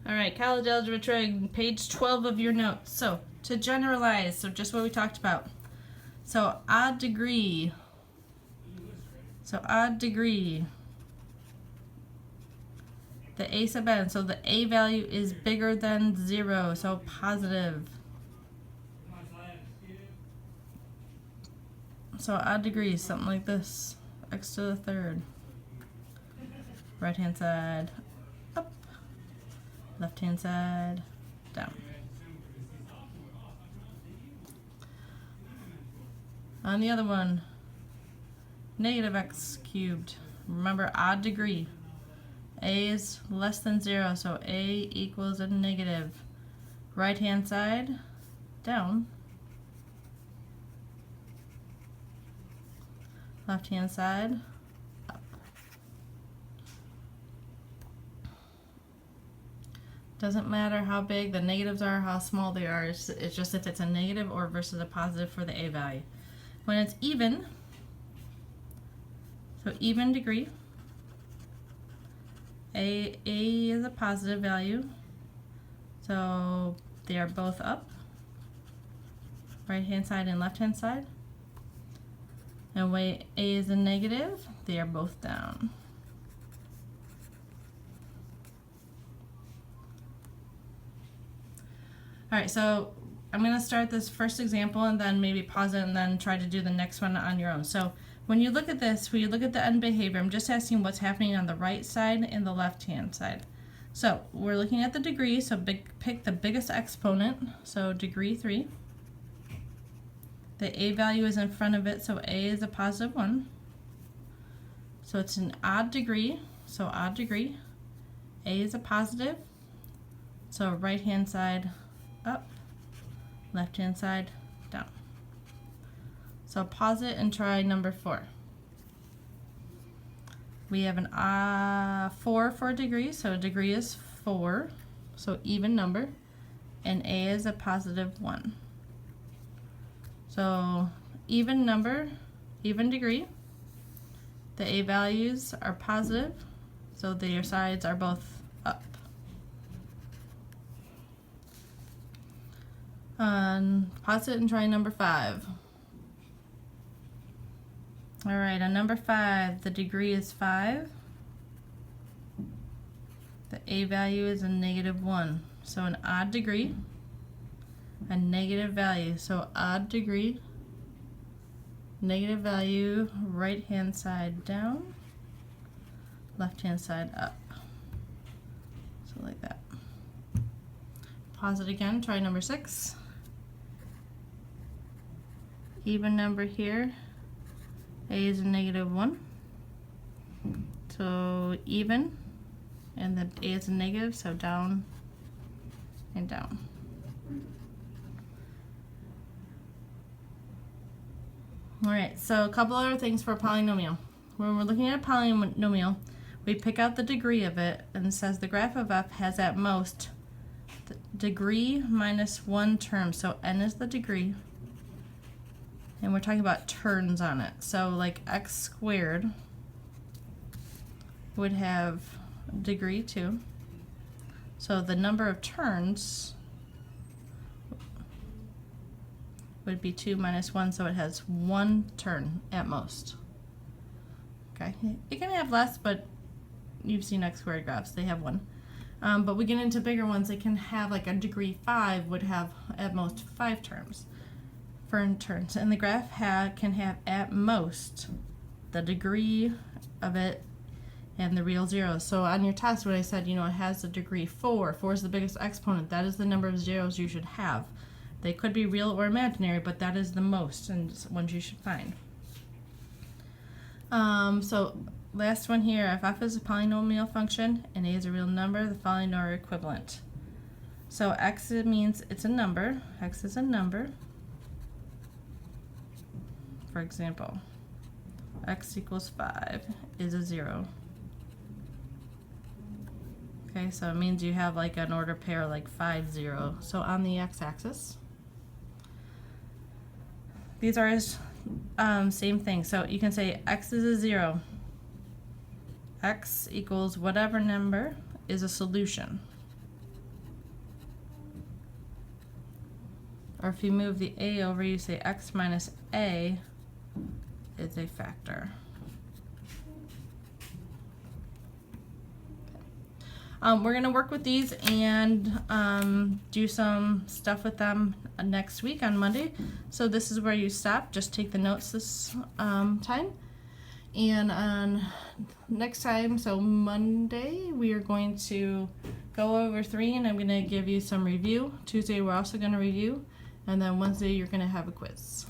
All right, college algebra trig, page 12 of your notes. So to generalize, so just what we talked about. So odd degree. The a sub n, so the a value is bigger than 0, so positive. So odd degree is something like this, x to the third. Right hand side up, left hand side down. On the other one, negative x cubed. Remember, odd degree. A is less than 0, so a equals a negative. Right hand side down. Left hand side up. Doesn't matter how big the negatives are, how small they are. It's just if it's a negative or versus a positive for the a value. When it's even, so even degree, a is a positive value, so they are both up, right hand side and left hand side. And when a is a negative, they are both down. All right, so I'm going to start this first example and then maybe pause it and then try to do the next one on your own. So when you look at this, when you look at the end behavior, I'm just asking what's happening on the right side and the left hand side. So we're looking at the degree, so pick the biggest exponent, so degree 3. The a value is in front of it, so a is a positive 1. So it's an odd degree, so odd degree. A is a positive, so right hand side up, left hand side down. So pause it and try number 4. We have an 4 for a degree, so a degree is 4, so even number, and a is a positive 1. So even number, even degree, the a values are positive, so their sides are both up. Pause it and try number 5. All right, on number 5, the degree is 5. The a value is a negative 1. So an odd degree, a negative value. So odd degree, negative value, right hand side down, left hand side up. So like that. Pause it again, try number 6. Even number here, a is a negative 1. So even, and the a is a negative, so down and down. Alright, so a couple other things for a polynomial. When we're looking at a polynomial, we pick out the degree of it, and it says the graph of f has at most the degree minus 1 term. So n is the degree, and we're talking about terms on it. So like x squared would have degree 2. So the number of turns would be 2 minus 1, so it has 1 turn at most. Okay, it can have less, but you've seen x squared graphs, they have 1. But we get into bigger ones, they can have like a degree 5 would have at most 5 terms. Turns, and the graph can have at most the degree of it and the real zeros. So on your test, when I said, it has a degree 4, 4 is the biggest exponent, that is the number of zeros you should have. They could be real or imaginary, but that is the most and ones you should find. So last one here, if f is a polynomial function and a is a real number, the following are equivalent. So x means it's a number, x is a number. For example, x equals 5 is a 0. Okay, so it means you have like an order pair like 5, 0. So on the x-axis, these are same thing. So you can say x is a 0. X equals whatever number is a solution. Or if you move the a over, you say x minus a is a factor. We're going to work with these and do some stuff with them next week on Monday. So this is where you stop. Just take the notes this time. And on next time, so Monday, we are going to go over 3 and I'm going to give you some review. Tuesday, we're also going to review. And then Wednesday, you're going to have a quiz.